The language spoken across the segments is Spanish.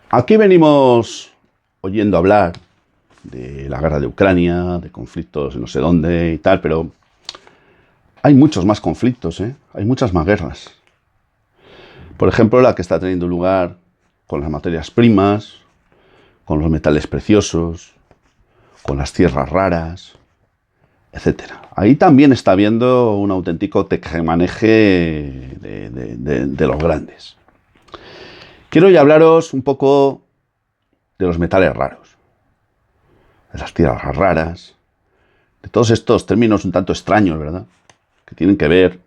Aquí venimos oyendo hablar de la guerra de Ucrania, de conflictos en no sé dónde y tal, pero hay muchos más conflictos, ¿eh? Hay muchas más guerras. Por ejemplo, la que está teniendo lugar con las materias primas, con los metales preciosos, con las tierras raras, etcétera. Ahí también está habiendo un auténtico tejemaneje de los grandes. Quiero ya hablaros un poco de los metales raros, de las tierras raras, de todos estos términos un tanto extraños, ¿verdad? Que tienen que ver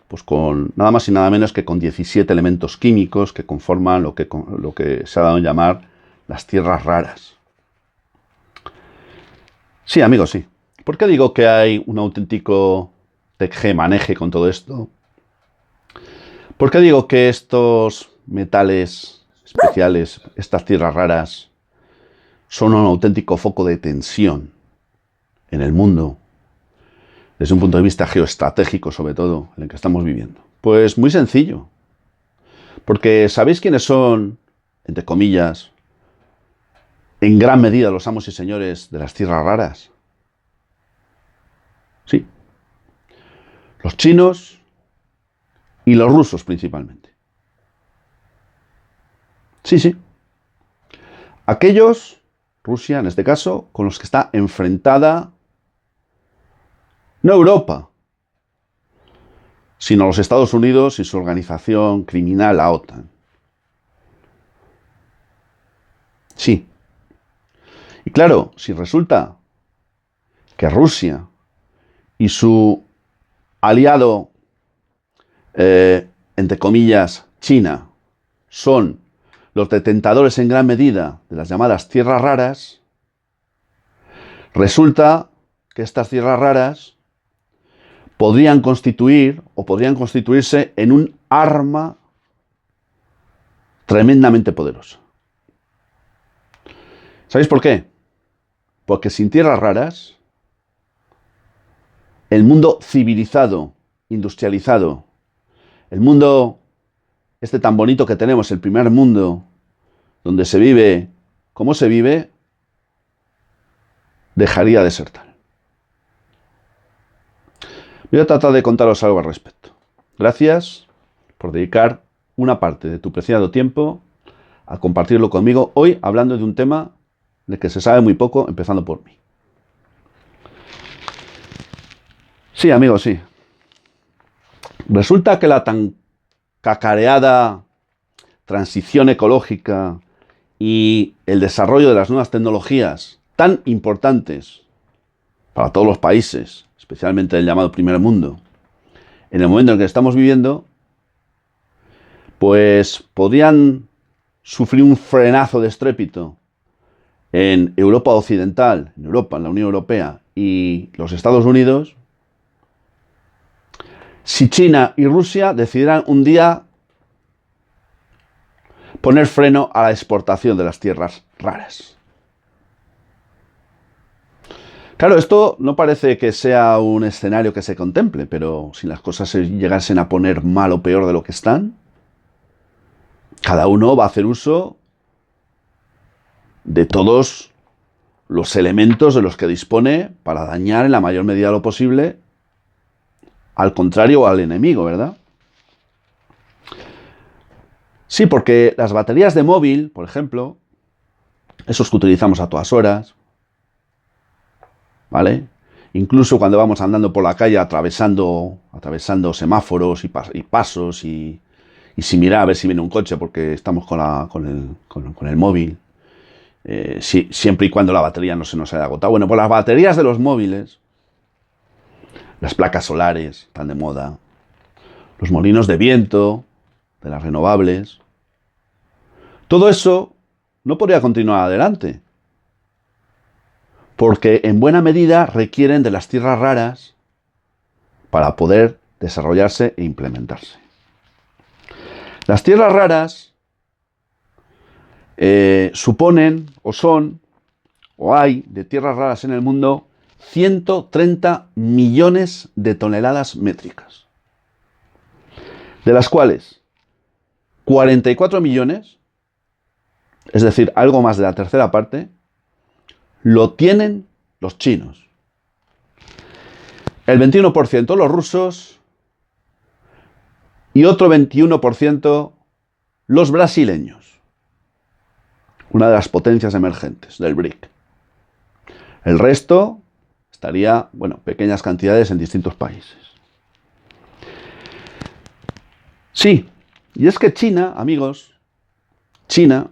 pues con nada más y nada menos que con 17 elementos químicos que conforman lo que se ha dado a llamar las tierras raras. Sí, amigos, sí. ¿Por qué digo que hay un auténtico tejemaneje con todo esto? ¿Por qué digo que estos metales especiales, estas tierras raras, son un auténtico foco de tensión en el mundo, desde un punto de vista geoestratégico sobre todo, en el que estamos viviendo? Pues muy sencillo. Porque ¿sabéis quiénes son, entre comillas, en gran medida los amos y señores de las tierras raras? Sí, los chinos y los rusos principalmente. Sí, sí. Aquellos, Rusia en este caso, con los que está enfrentada no Europa, sino los Estados Unidos y su organización criminal, la OTAN. Sí. Y claro, si resulta que Rusia y su aliado, entre comillas, China, son los detentadores en gran medida de las llamadas tierras raras, resulta que estas tierras raras podrían constituir o podrían constituirse en un arma tremendamente poderosa. ¿Sabéis por qué? Porque sin tierras raras, el mundo civilizado, industrializado, el mundo este tan bonito que tenemos, el primer mundo, donde se vive como se vive, dejaría de ser tal. Voy a tratar de contaros algo al respecto. Gracias por dedicar una parte de tu preciado tiempo a compartirlo conmigo hoy, hablando de un tema del que se sabe muy poco, empezando por mí. Sí, amigos, sí. Resulta que la tan cacareada transición ecológica y el desarrollo de las nuevas tecnologías tan importantes para todos los países, especialmente el llamado primer mundo, en el momento en que estamos viviendo, pues podrían sufrir un frenazo de estrépito en Europa occidental, en Europa, en la Unión Europea y los Estados Unidos, si China y Rusia decidieran un día poner freno a la exportación de las tierras raras. Claro, esto no parece que sea un escenario que se contemple, pero si las cosas se llegasen a poner mal o peor de lo que están, cada uno va a hacer uso de todos los elementos de los que dispone para dañar en la mayor medida lo posible al contrario o al enemigo, ¿verdad? Sí, porque las baterías de móvil, por ejemplo, esos que utilizamos a todas horas, ¿vale? Incluso cuando vamos andando por la calle atravesando semáforos y pasos y sin mirar a ver si viene un coche porque estamos con el móvil, siempre y cuando la batería no se nos haya agotado. Bueno, pues las baterías de los móviles, las placas solares están de moda, los molinos de viento, de las renovables, todo eso no podría continuar adelante, porque en buena medida requieren de las tierras raras para poder desarrollarse e implementarse. Las tierras raras suponen o son o hay de tierras raras en el mundo 130 millones de toneladas métricas, de las cuales 44 millones es decir, algo más de la tercera parte, lo tienen los chinos. El 21% los rusos y otro 21% los brasileños, una de las potencias emergentes del BRIC. El resto estaría, bueno, pequeñas cantidades en distintos países. Sí, y es que China, amigos, China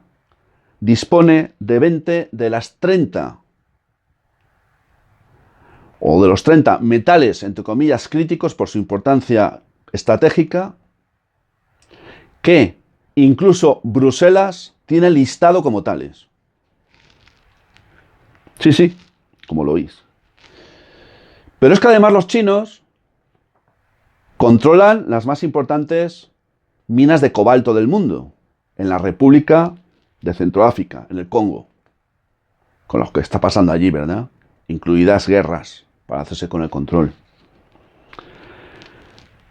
dispone de 20 de las 30 o de los 30 metales, entre comillas, críticos por su importancia estratégica, que incluso Bruselas tiene listado como tales. Sí, sí, como lo oís. Pero es que además los chinos controlan las más importantes minas de cobalto del mundo, en la República de Centroáfrica, en el Congo, con lo que está pasando allí, ¿verdad? Incluidas guerras para hacerse con el control.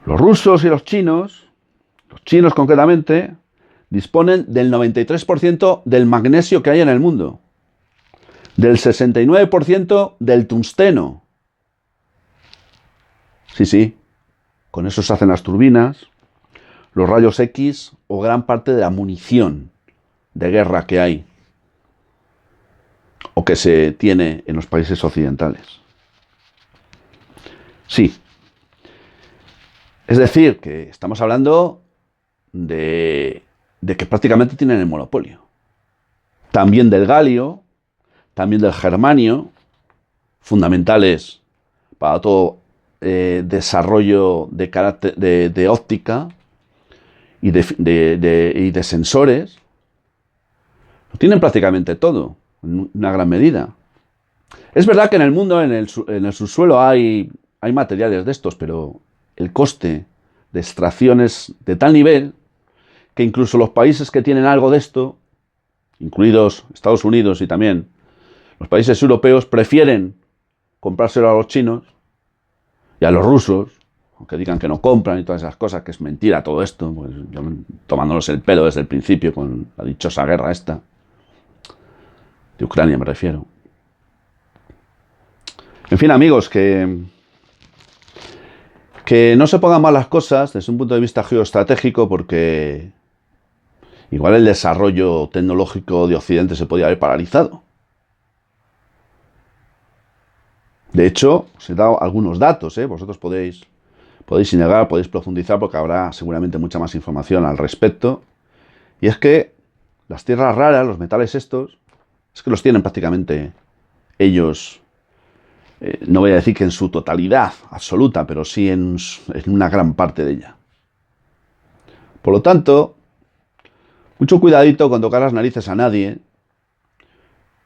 Los rusos y los chinos concretamente, disponen del 93% del magnesio que hay en el mundo, del 69% del tungsteno. Sí, sí, con eso se hacen las turbinas, los rayos X o gran parte de la munición de guerra que hay o que se tiene en los países occidentales. Sí. Es decir, que estamos hablando de que prácticamente tienen el monopolio. También del galio, también del germanio, fundamentales para todo desarrollo de carácter de óptica y de sensores. Lo tienen prácticamente todo, en una gran medida. Es verdad que en el mundo, en el subsuelo, hay materiales de estos, pero el coste de extracción es de tal nivel que incluso los países que tienen algo de esto, incluidos Estados Unidos y también los países europeos, prefieren comprárselo a los chinos y a los rusos, aunque digan que no compran y todas esas cosas, que es mentira todo esto, pues, tomándonos el pelo desde el principio con la dichosa guerra esta, de Ucrania me refiero. En fin, amigos, que no se pongan mal las cosas desde un punto de vista geoestratégico, porque igual el desarrollo tecnológico de Occidente se podía haber paralizado. De hecho, os he dado algunos datos, vosotros podéis indagar, podéis profundizar, porque habrá seguramente mucha más información al respecto. Y es que las tierras raras, los metales estos, es que los tienen prácticamente ellos, no voy a decir que en su totalidad absoluta, pero sí en una gran parte de ella. Por lo tanto, mucho cuidadito con tocar las narices a nadie.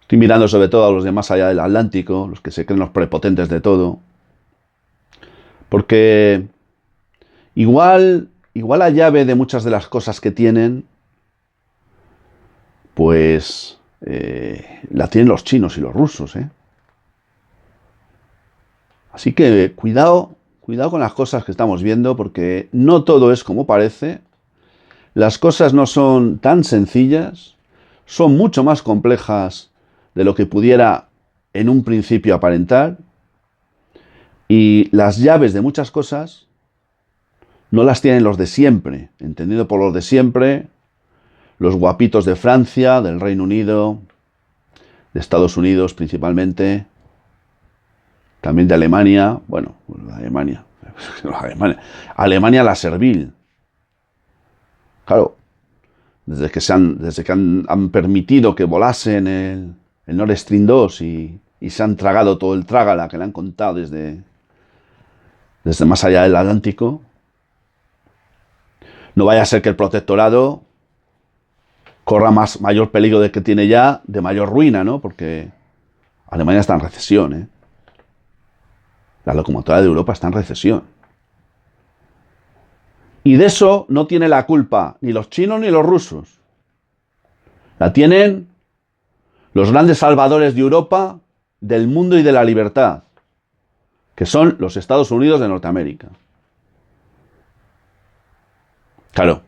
Estoy mirando sobre todo a los de más allá del Atlántico, los que se creen los prepotentes de todo. Porque igual la llave de muchas de las cosas que tienen, pues la tienen los chinos y los rusos, Así que cuidado con las cosas que estamos viendo, porque no todo es como parece. Las cosas no son tan sencillas, son mucho más complejas de lo que pudiera en un principio aparentar. Y las llaves de muchas cosas no las tienen los de siempre, entendido por los de siempre, los guapitos de Francia, del Reino Unido, de Estados Unidos principalmente, también de Alemania, bueno, Alemania la servil. Claro, desde que han permitido que volasen el Nord Stream 2 y se han tragado todo el trágala que le han contado desde más allá del Atlántico. No vaya a ser que el protectorado corra mayor peligro del que tiene ya, de mayor ruina, ¿no? Porque Alemania está en recesión, La locomotora de Europa está en recesión. Y de eso no tiene la culpa ni los chinos ni los rusos. La tienen los grandes salvadores de Europa, del mundo y de la libertad, que son los Estados Unidos de Norteamérica. Claro,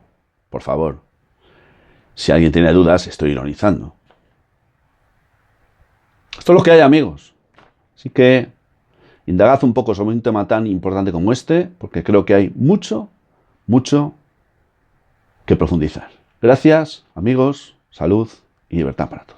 por favor. Si alguien tiene dudas, estoy ironizando. Esto es lo que hay, amigos. Así que indagad un poco sobre un tema tan importante como este, porque creo que hay mucho, mucho que profundizar. Gracias, amigos, salud y libertad para todos.